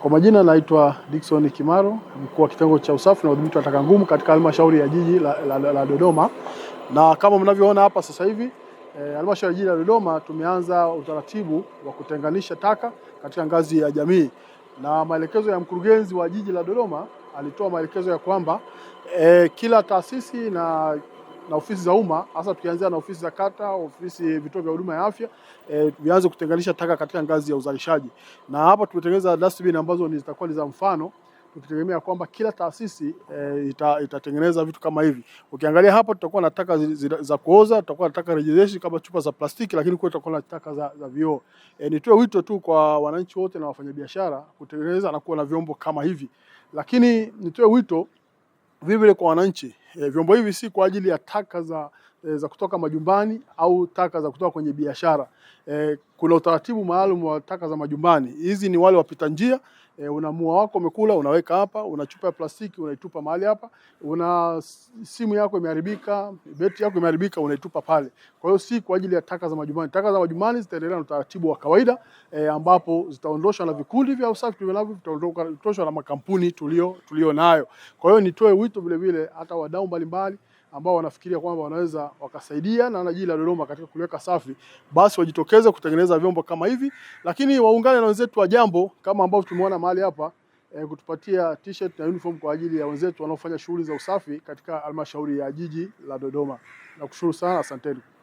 Kwa majina naitwa Dickson Kimaro, mkuu wa kitengo cha usafi na udhibiti wa taka ngumu katika halmashauri ya jiji la Dodoma. Na kama mnavyoona hapa sasa hivi, halmashauri ya jiji la Dodoma tumeanza utaratibu wa kutenganisha taka katika ngazi ya jamii. Na maelekezo ya mkurugenzi wa jiji la Dodoma alitoa maelekezo ya kwamba kila taasisi na ofisi za umma, hasa tukianzia na ofisi za kata, ofisi vituo vya huduma ya afya, vianze kutenganisha taka katika ngazi ya uzalishaji. Na hapa tumetengeneza dustbin ambazo zitakuwa ni za mfano, tukitegemea kwamba kila taasisi itatengeneza vitu kama hivi. Ukiangalia hapa tutakuwa na taka za kuoza, tutakuwa na taka rejeleshi kama chupa za plastiki, lakini kwa tutakuwa na taka za vioo. Nitoe wito tu kwa wananchi wote na wafanyabiashara kutengeneza na kuwa na vyombo kama hivi. Lakini nitoe wito vile kwa wananchi, vyombo hivi si kwa ajili ya taka za kutoka majumbani au taka za kutoka kwenye biashara. Kuna utaratibu maalum wa taka za majumbani. Hizi ni wale wapita njia, una mua wako umekula, unaweka hapa, una chupa ya plastiki unaitupa mahali hapa, una simu yako imeharibika, beti yako imeharibika unaitupa pale. Kwa hiyo si kwa ajili ya taka za majumbani. Taka za majumbani zitaendelea na utaratibu wa kawaida, ambapo zitaondoshwa na vikundi vya usafi vinavyo, vitaondoshwa na makampuni tulio nayo. Kwa hiyo nitoe wito vile vile hata wadau mbalimbali ambao wanafikiria kwamba wanaweza wakasaidia na jiji la Dodoma katika kuliweka safi, basi wajitokeze kutengeneza vyombo kama hivi, lakini waungane na wenzetu wa Jambo kama ambao tumeona mahali hapa, kutupatia t-shirt na uniform kwa ajili ya wenzetu wanaofanya shughuli za usafi katika halmashauri ya jiji la Dodoma. Nakushukuru sana, asanteni.